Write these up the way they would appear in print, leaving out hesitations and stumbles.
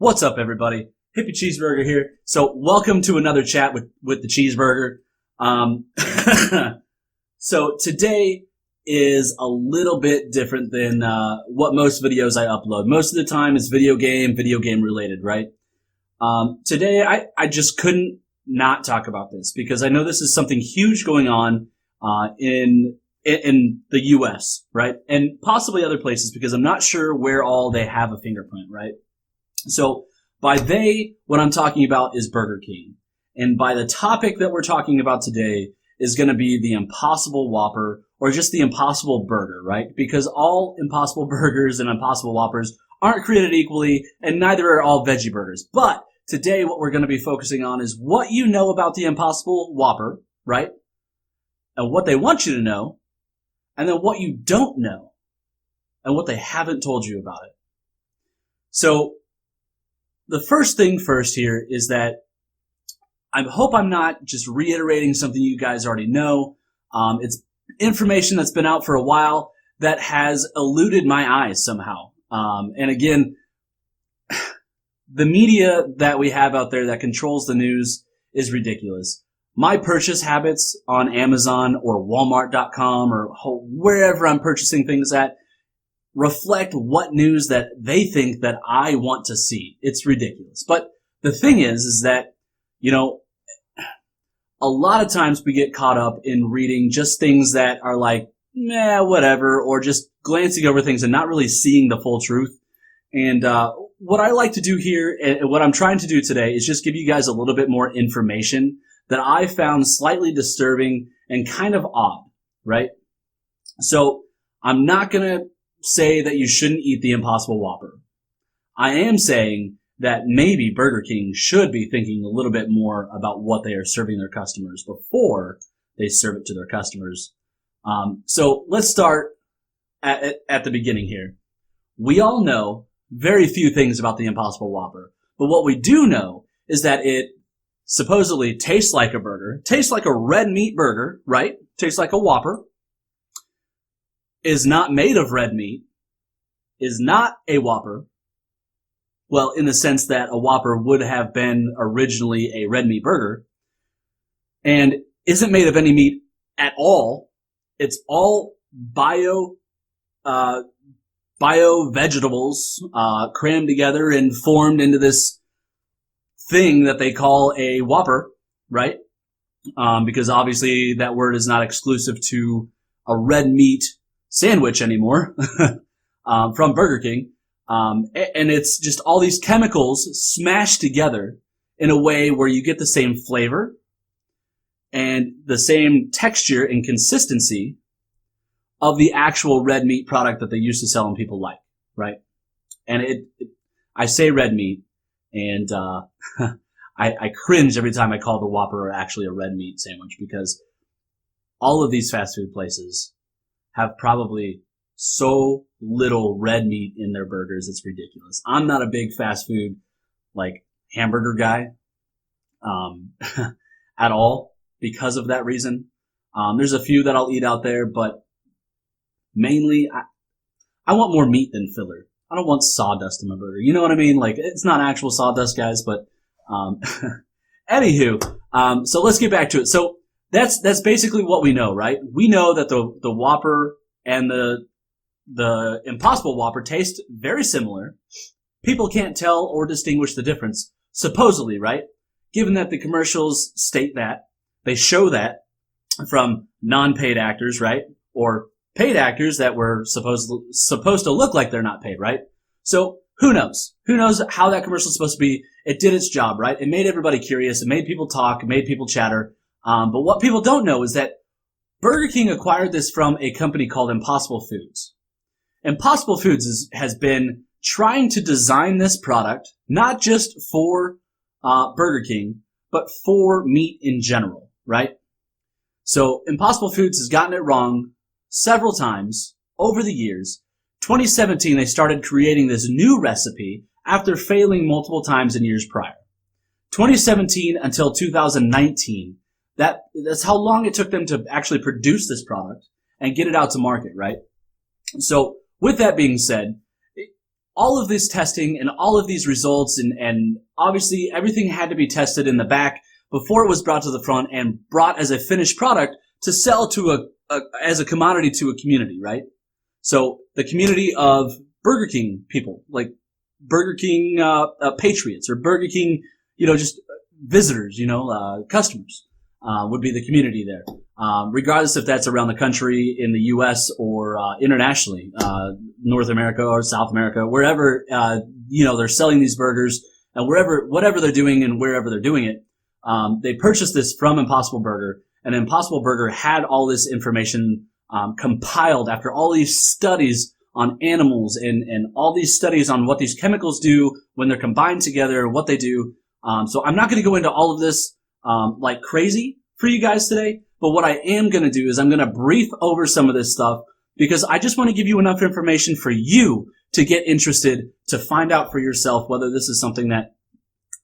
What's up, everybody? Hippie Cheeseburger here. So welcome to another chat with the Cheeseburger. So today is a little bit different than what most videos I upload. Most of the time it's video game related, right? Today I just couldn't not talk about this because I know this is something huge going on in the US, right? And possibly other places because I'm not sure where all they have a fingerprint, right? So by they, what I'm talking about is Burger King. And by the topic that we're talking about today is going to be the Impossible Whopper or just the Impossible Burger, right? Because all Impossible Burgers and Impossible Whoppers aren't created equally and neither are all veggie burgers. But today what we're going to be focusing on is what you know about the Impossible Whopper, right? And what they want you to know, and then what you don't know, and what they haven't told you about it. So the first thing first here is that I hope I'm not just reiterating something you guys already know. It's information that's been out for a while that has eluded my eyes somehow. And again, the media that we have out there that controls the news is ridiculous. My purchase habits on Amazon or Walmart.com or wherever I'm purchasing things at reflect what news that they think that I want to see. It's ridiculous. But the thing is that, you know, a lot of times we get caught up in reading just things that are like, whatever, or just glancing over things and not really seeing the full truth. And what I like to do here, and what I'm trying to do today, is just give you guys a little bit more information that I found slightly disturbing and kind of odd, right? So I'm not going to say that you shouldn't eat the Impossible Whopper. I am saying that maybe Burger King should be thinking a little bit more about what they are serving their customers before they serve it to their customers. So let's start at the beginning here. We all know very few things about the Impossible Whopper, but what we do know is that it supposedly tastes like a burger, tastes like a red meat burger, right? Tastes like a Whopper, is not made of red meat, is not a Whopper. Well, in the sense that a Whopper would have been originally a red meat burger, and isn't made of any meat at all. It's all bio vegetables crammed together and formed into this thing that they call a Whopper, right? Because obviously that word is not exclusive to a red meat sandwich anymore from Burger King. And it's just all these chemicals smashed together in a way where you get the same flavor and the same texture and consistency of the actual red meat product that they used to sell and people like, right? And I say red meat, and I cringe every time I call the Whopper actually a red meat sandwich because all of these fast food places have probably so little red meat in their burgers, it's ridiculous. I'm not a big fast food, like, hamburger guy at all because of that reason. There's a few that I'll eat out there, but mainly I want more meat than filler. I don't want sawdust in my burger. You know what I mean? Like, it's not actual sawdust, guys, but anywho, so let's get back to it. So that's basically what we know, right? We know that the Whopper and the Impossible Whopper taste very similar. People can't tell or distinguish the difference, supposedly, right? Given that the commercials state that, they show that from non-paid actors, right? Or paid actors that were supposed to look like they're not paid, right? So who knows? Who knows how that commercial is supposed to be? It did its job, right? It made everybody curious. It made people talk. It made people chatter. But what people don't know is that Burger King acquired this from a company called Impossible Foods. Impossible Foods has been trying to design this product, not just for Burger King, but for meat in general, right? So Impossible Foods has gotten it wrong several times over the years. 2017, they started creating this new recipe after failing multiple times in years prior. 2017 until 2019, that's how long it took them to actually produce this product and get it out to market, right? So with that being said, all of this testing and all of these results, and obviously everything had to be tested in the back before it was brought to the front and brought as a finished product to sell to as a commodity to a community, right? So the community of Burger King people, like Burger King patriots, or Burger King, just visitors, customers, would be the community there. Regardless if that's around the country, in the U.S. or internationally, North America or South America, wherever they're selling these burgers, and whatever they're doing and wherever they're doing it, they purchased this from Impossible Burger, and Impossible Burger had all this information compiled after all these studies on animals and all these studies on what these chemicals do when they're combined together, what they do. So I'm not going to go into all of this like crazy for you guys today, but what I am going to do is I'm going to brief over some of this stuff, because I just want to give you enough information for you to get interested, to find out for yourself whether this is something that,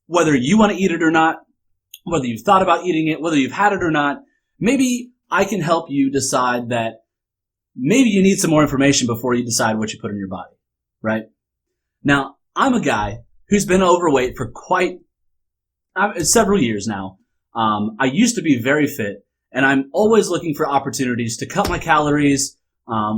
whether you want to eat it or not, whether you've thought about eating it, whether you've had it or not. Maybe I can help you decide that maybe you need some more information before you decide what you put in your body, right? Now, I'm a guy who's been overweight for several years now. I used to be very fit, and I'm always looking for opportunities to cut my calories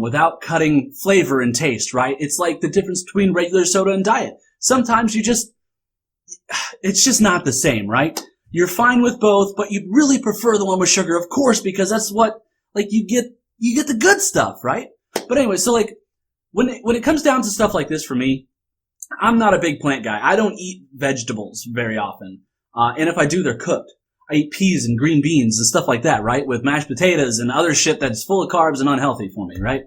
without cutting flavor and taste, right? It's like the difference between regular soda and diet. Sometimes it's just not the same, right? You're fine with both, but you'd really prefer the one with sugar, of course, because that's what, you get the good stuff, right? But anyway, so when it comes down to stuff like this for me, I'm not a big plant guy. I don't eat vegetables very often. And if I do, they're cooked. I eat peas and green beans and stuff like that, right? With mashed potatoes and other shit that's full of carbs and unhealthy for me, right?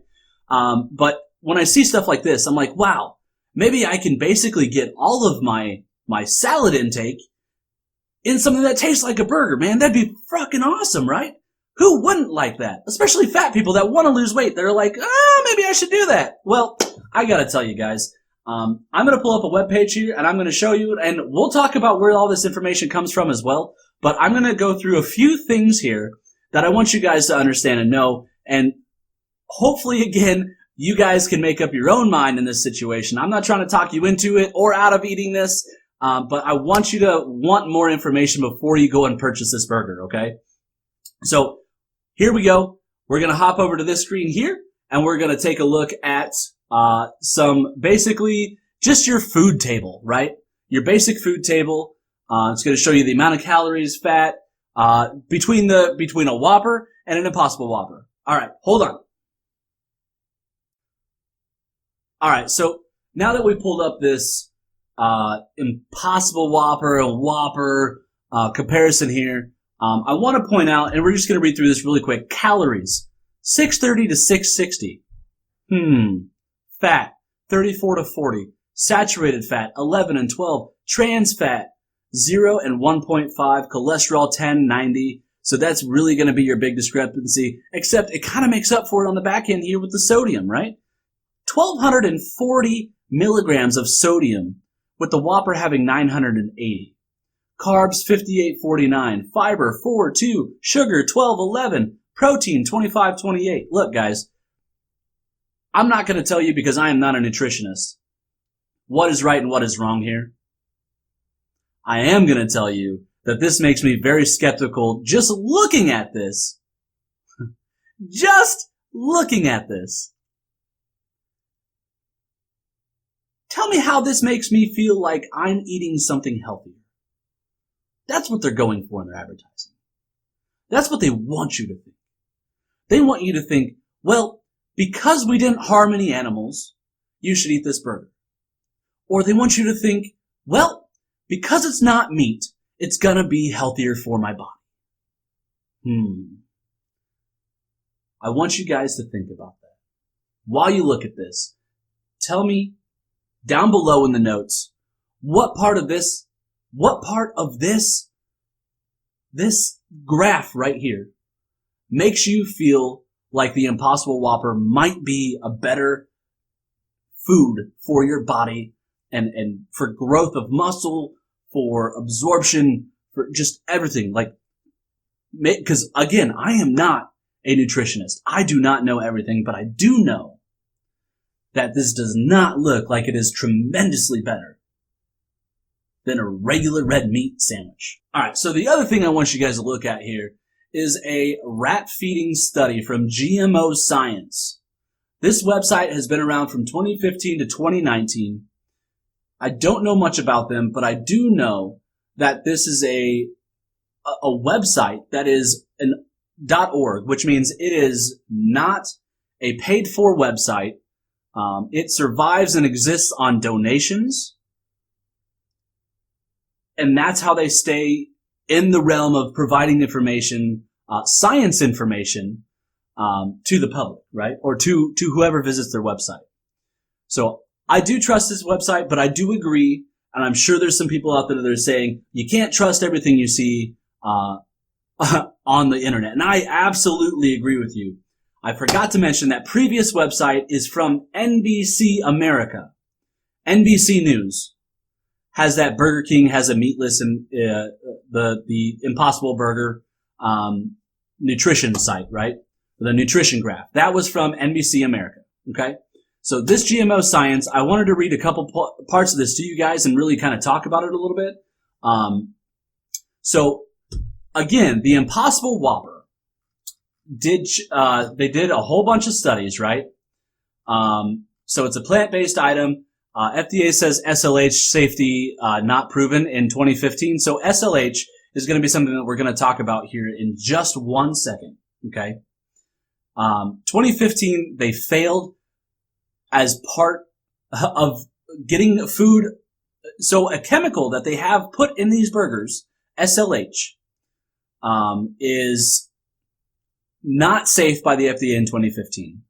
But when I see stuff like this, I'm like, wow, maybe I can basically get all of my salad intake in something that tastes like a burger, man. That'd be fucking awesome, right? Who wouldn't like that? Especially fat people that want to lose weight. They're like, maybe I should do that. Well, I gotta tell you guys, I'm gonna pull up a webpage here and I'm gonna show you, and we'll talk about where all this information comes from as well. But I'm gonna go through a few things here that I want you guys to understand and know, and hopefully, again, you guys can make up your own mind in this situation. I'm not trying to talk you into it or out of eating this. But I want you to want more information before you go and purchase this burger, okay? So here we go. We're going to hop over to this screen here, and we're going to take a look at some basically just your food table, right? Your basic food table. It's going to show you the amount of calories, fat, between a Whopper and an Impossible Whopper. All right, hold on. All right, so now that we pulled up this Impossible Whopper and Whopper comparison here, I want to point out, and we're just going to read through this really quick. Calories, 630 to 660. Fat, 34 to 40. Saturated fat, 11 and 12. Trans fat, 0 and 1.5. Cholesterol, 10, 90. So that's really going to be your big discrepancy, except it kind of makes up for it on the back end here with the sodium, right? 1,240 milligrams of sodium, with the Whopper having 980. Carbs, 58.49. Fiber, 4.2. Sugar, 12.11. Protein, 25.28. Look, guys, I'm not going to tell you, because I am not a nutritionist, what is right and what is wrong here. I am going to tell you that this makes me very skeptical just looking at this. Just looking at this. Tell me how this makes me feel like I'm eating something healthier. That's what they're going for in their advertising. That's what they want you to think. They want you to think, well, because we didn't harm any animals, you should eat this burger. Or they want you to think, well, because it's not meat, it's gonna be healthier for my body. I want you guys to think about that. While you look at this, tell me down below in the notes, what part of this graph right here makes you feel like the Impossible Whopper might be a better food for your body and for growth of muscle, for absorption, for just everything. Because again, I am not a nutritionist. I do not know everything, but I do know that this does not look like it is tremendously better than a regular red meat sandwich. All right, so the other thing I want you guys to look at here is a rat feeding study from GMO Science. This website has been around from 2015 to 2019. I don't know much about them, but I do know that this is a website that is an .org, which means it is not a paid-for website. It survives and exists on donations. And that's how they stay in the realm of providing information, science information, to the public, right? Or to whoever visits their website. So I do trust this website, but I do agree, and I'm sure there's some people out there that are saying you can't trust everything you see on the internet. And I absolutely agree with you. I forgot to mention that previous website is from NBC America. NBC News has that Burger King has a meatless and the Impossible Burger nutrition site, right? The nutrition graph. That was from NBC America, okay? So this GMO Science, I wanted to read a couple parts of this to you guys and really kind of talk about it a little bit. So again, the Impossible Whopper they did a whole bunch of studies, right? So it's a plant-based item. FDA says SLH safety not proven in 2015. So SLH is going to be something that we're going to talk about here in just 1 second. Okay. 2015, they failed as part of getting food. So a chemical that they have put in these burgers, SLH, is not safe by the FDA in 2015.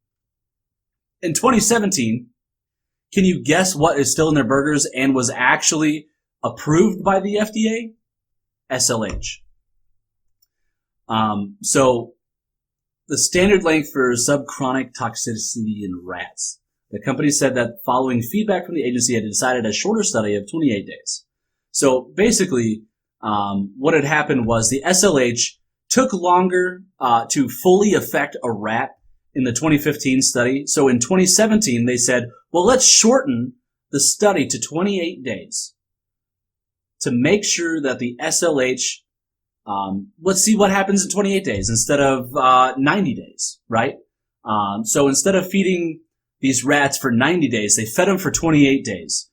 In 2017, can you guess what is still in their burgers and was actually approved by the FDA? SLH. So the standard length for subchronic toxicity in rats. The company said that following feedback from the agency had decided a shorter study of 28 days. So basically, what had happened was the SLH took longer to fully affect a rat in the 2015 study. So in 2017, they said, well, let's shorten the study to 28 days to make sure that the SLH, let's see what happens in 28 days instead of 90 days, right? So instead of feeding these rats for 90 days, they fed them for 28 days.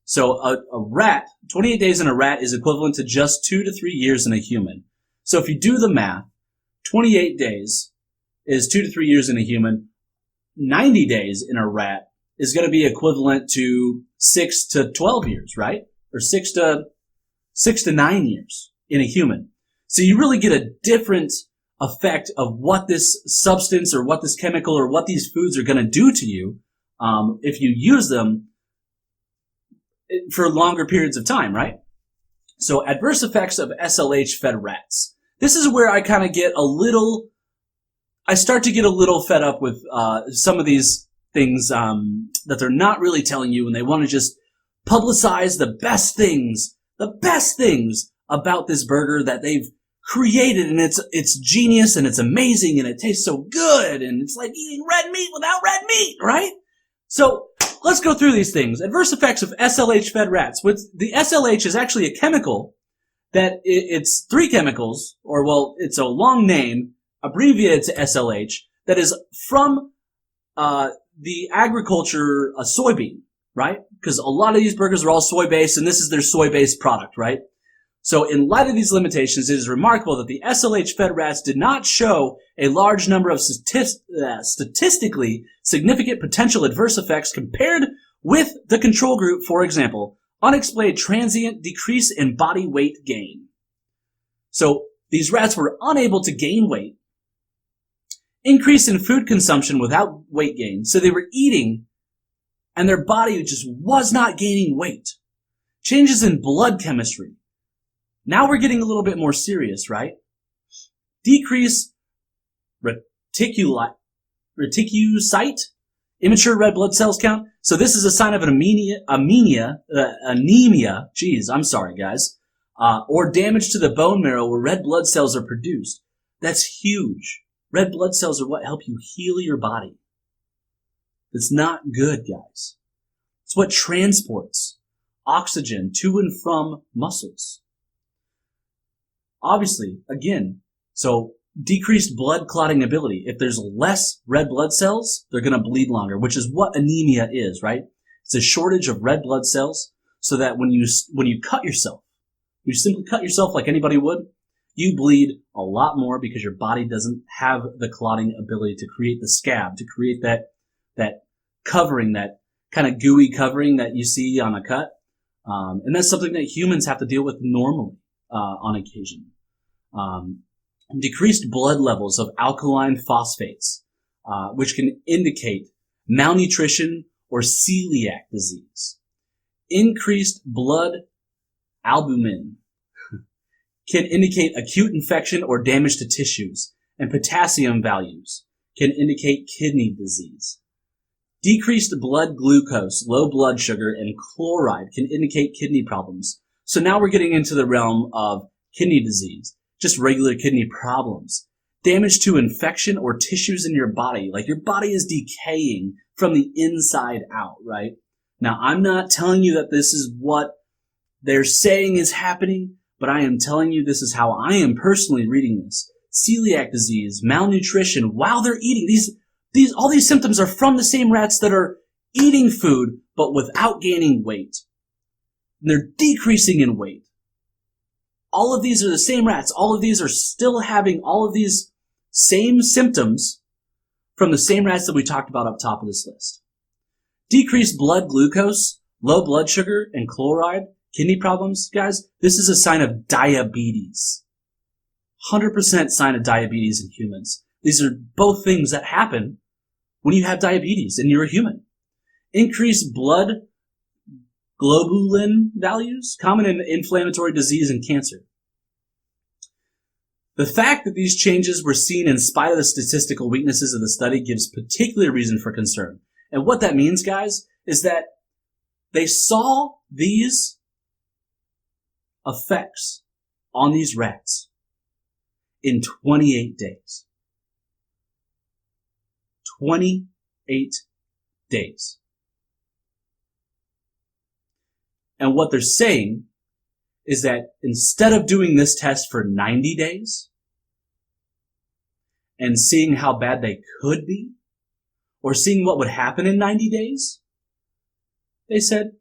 So a rat, 28 days in a rat is equivalent to just 2 to 3 years in a human. So if you do the math, 28 days is 2 to 3 years in a human. 90 days in a rat is going to be equivalent to 6 to 12 years, right? Or 6 to 9 years in a human. So you really get a different effect of what this substance or what this chemical or what these foods are going to do to you if you use them for longer periods of time, right? So adverse effects of SLH-fed rats. This is where I kind of get I start to get a little fed up with some of these things that they're not really telling you, and they want to just publicize the best things about this burger that they've created, and it's genius and it's amazing and it tastes so good and it's like eating red meat without red meat, right? So let's go through these things. Adverse effects of SLH-fed rats. With the SLH is actually a chemical that it's 3 chemicals, or well, it's a long name abbreviated to SLH that is from the agriculture soybean, right? Because a lot of these burgers are all soy-based, and this is their soy-based product, right? So in light of these limitations, it is remarkable that the SLH-fed rats did not show a large number of statistically significant potential adverse effects compared with the control group, for example, unexplained transient decrease in body weight gain. So these rats were unable to gain weight, increase in food consumption without weight gain. So they were eating and their body just was not gaining weight. Changes in blood chemistry. Now we're getting a little bit more serious, right? Decrease reticulocyte, immature red blood cells count. So this is a sign of an anemia. Geez, I'm sorry, guys. Or damage to the bone marrow where red blood cells are produced. That's huge. Red blood cells are what help you heal your body. That's not good, guys. It's what transports oxygen to and from muscles. Obviously, again, so decreased blood clotting ability. If there's less red blood cells, they're going to bleed longer, which is what anemia is, right? It's a shortage of red blood cells so that when you cut yourself, you simply cut yourself like anybody would, you bleed a lot more because your body doesn't have the clotting ability to create the scab, to create that covering, that kind of gooey covering that you see on a cut. And that's something that humans have to deal with normally on occasion. Decreased blood levels of alkaline phosphates, which can indicate malnutrition or celiac disease. Increased blood albumin can indicate acute infection or damage to tissues, and potassium values can indicate kidney disease. Decreased blood glucose, low blood sugar, and chloride can indicate kidney problems. So now we're getting into the realm of kidney disease, just regular kidney problems. Damage to infection or tissues in your body, like your body is decaying from the inside out, right? Now, I'm not telling you that this is what they're saying is happening, but I am telling you this is how I am personally reading this. Celiac disease, malnutrition, while they're eating. All these symptoms are from the same rats that are eating food, but without gaining weight. They're decreasing in weight. All of these are the same rats. All of these are still having all of these same symptoms from the same rats that we talked about up top of this list. Decreased blood glucose, low blood sugar, and chloride, kidney problems, guys, this is a sign of diabetes. 100% sign of diabetes in humans. These are both things that happen when you have diabetes and you're a human. Increased blood globulin values, common in inflammatory disease and cancer. The fact that these changes were seen in spite of the statistical weaknesses of the study gives particular reason for concern. And what that means, guys, is that they saw these effects on these rats in 28 days. 28 days. And what they're saying is that instead of doing this test for 90 days and seeing how bad they could be, or seeing what would happen in 90 days, they said,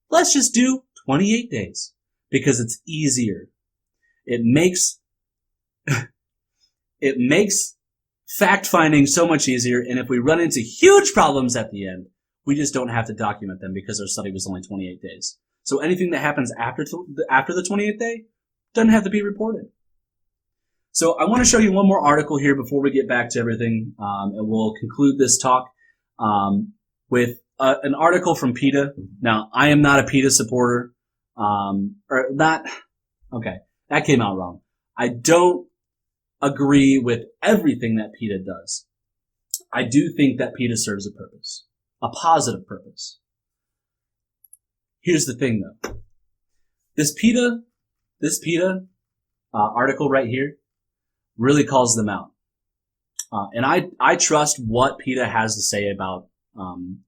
let's just do 28 days because it's easier. It makes fact-finding so much easier, and if we run into huge problems at the end, we just don't have to document them because our study was only 28 days. So anything that happens after the 28th day doesn't have to be reported. So I want to show you one more article here before we get back to everything, and we'll conclude this talk with an article from PETA. Now, I am not a PETA supporter, okay, that came out wrong. I don't agree with everything that PETA does. I do think that PETA serves a purpose, a positive purpose. Here's the thing, though. This PETA article right here really calls them out. And I trust what PETA has to say about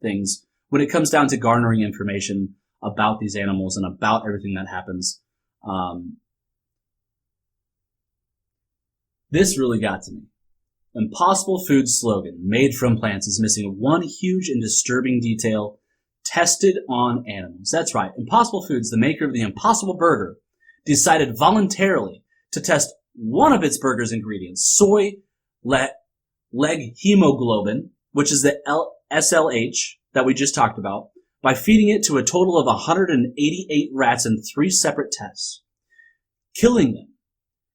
things when it comes down to garnering information about these animals and about everything that happens. This really got to me. Impossible Foods slogan, made from plants, is missing one huge and disturbing detail: tested on animals. That's right. Impossible Foods, the maker of the Impossible Burger, decided voluntarily to test one of its burger's ingredients, soy leg hemoglobin, which is the SLH that we just talked about, by feeding it to a total of 188 rats in 3 separate tests, killing them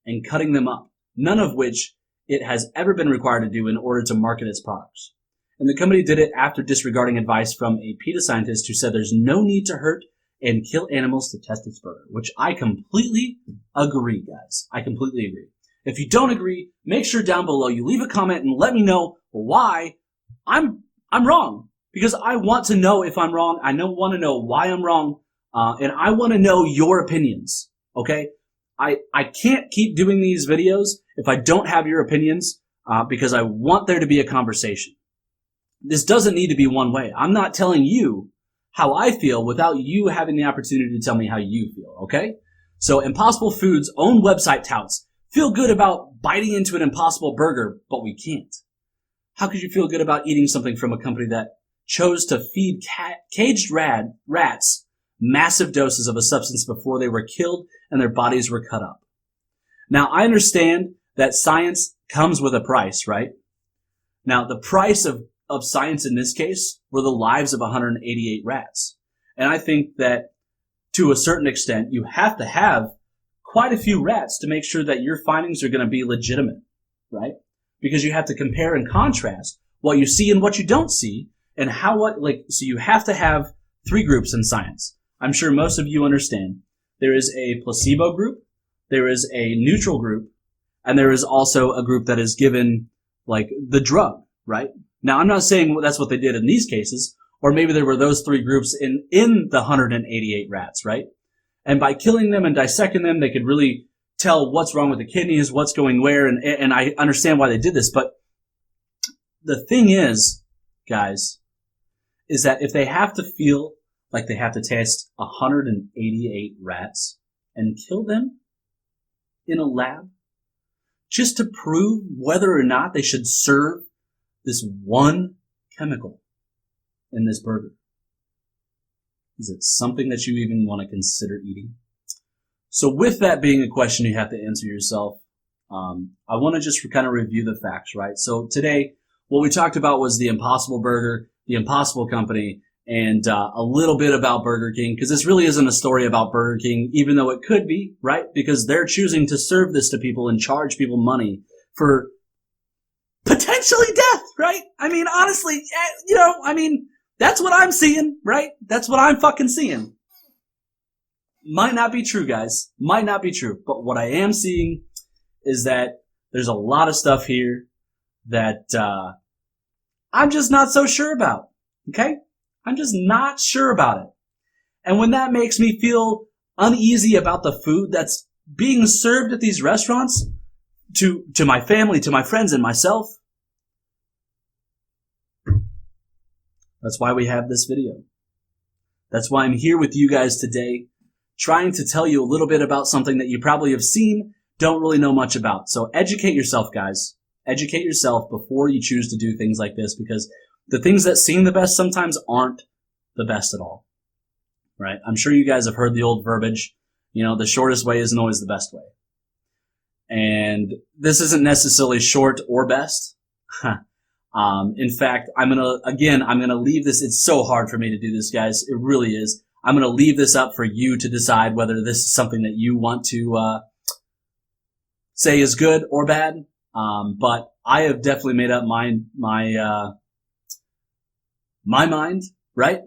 and cutting them up, none of which it has ever been required to do in order to market its products. And the company did it after disregarding advice from a PETA scientist who said there's no need to hurt and kill animals to test its burger, which I completely agree, guys. I completely agree. If you don't agree, make sure down below you leave a comment and let me know why I'm wrong, because I want to know if I'm wrong. I want to know why I'm wrong, and I want to know your opinions, okay? I can't keep doing these videos if I don't have your opinions, because I want there to be a conversation. This doesn't need to be one way. I'm not telling you how I feel without you having the opportunity to tell me how you feel, okay? So Impossible Foods' own website touts, feel good about biting into an Impossible burger, but we can't. How could you feel good about eating something from a company that chose to feed caged rats massive doses of a substance before they were killed and their bodies were cut up? Now, I understand that science comes with a price, right? Now, the price of science in this case were the lives of 188 rats. And I think that to a certain extent, you have to have quite a few rats to make sure that your findings are going to be legitimate, right? Because you have to compare and contrast what you see and what you don't see, and so you have to have 3 groups in science. I'm sure most of you understand. There is a placebo group, there is a neutral group, and there is also a group that is given like the drug, right? Now, I'm not saying that's what they did in these cases, or maybe there were those 3 groups in the 188 rats, right? And by killing them and dissecting them, they could really tell what's wrong with the kidneys, what's going where, and I understand why they did this. But the thing is, guys, is that if they have to feel like they have to test 188 rats and kill them in a lab just to prove whether or not they should serve this one chemical in this burger, is it something that you even want to consider eating? So with that being a question you have to answer yourself, I want to just kind of review the facts, right? So today, what we talked about was the Impossible Burger, the Impossible Company, and a little bit about Burger King, because this really isn't a story about Burger King, even though it could be, right? Because they're choosing to serve this to people and charge people money for potentially death, right? I mean, honestly, that's what I'm seeing, right? That's what I'm fucking seeing. Might not be true, guys. Might not be true. But what I am seeing is that there's a lot of stuff here that I'm just not so sure about, okay? I'm just not sure about it. And when that makes me feel uneasy about the food that's being served at these restaurants to my family, to my friends, and myself, that's why we have this video. That's why I'm here with you guys today, trying to tell you a little bit about something that you probably have seen, don't really know much about. So educate yourself, guys. Educate yourself before you choose to do things like this, because the things that seem the best sometimes aren't the best at all, right? I'm sure you guys have heard the old verbiage, the shortest way isn't always the best way. And this isn't necessarily short or best. In fact, I'm going to leave this. It's so hard for me to do this, guys. It really is. I'm going to leave this up for you to decide whether this is something that you want to say is good or bad. But I have definitely made up my mind, right?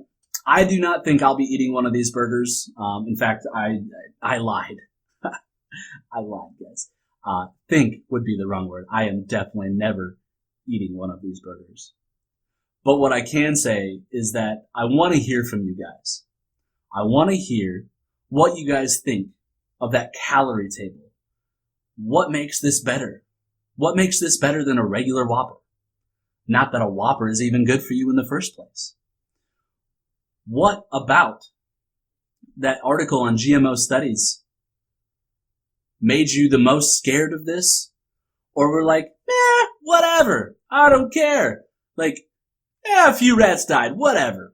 I do not think I'll be eating one of these burgers. In fact, I lied. I lied, guys. Think would be the wrong word. I am definitely never eating one of these burgers. But what I can say is that I want to hear from you guys. I want to hear what you guys think of that calorie table. What makes this better? What makes this better than a regular Whopper? Not that a Whopper is even good for you in the first place. What about that article on GMO studies made you the most scared of this? Or we're like, whatever, I don't care. Like, a few rats died, whatever.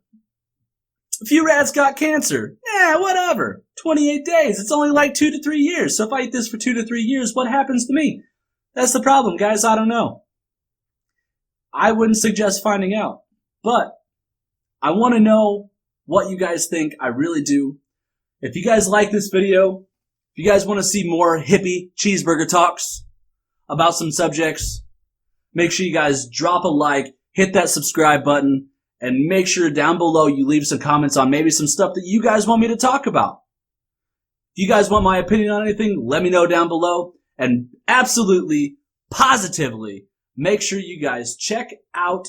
A few rats got cancer, whatever. 28 days, it's only like 2 to 3 years. So if I eat this for 2 to 3 years, what happens to me? That's the problem, guys, I don't know. I wouldn't suggest finding out. But I want to know what you guys think, I really do. If you guys like this video, if you guys want to see more hippie cheeseburger talks about some subjects, make sure you guys drop a like, hit that subscribe button, and make sure down below you leave some comments on maybe some stuff that you guys want me to talk about. If you guys want my opinion on anything, let me know down below. And absolutely, positively, make sure you guys check out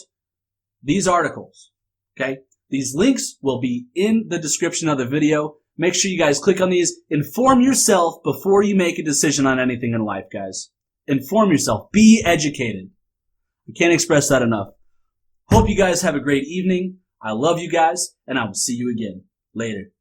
these articles, okay? These links will be in the description of the video. Make sure you guys click on these. Inform yourself before you make a decision on anything in life, guys. Inform yourself. Be educated. I can't express that enough. Hope you guys have a great evening. I love you guys, and I will see you again later.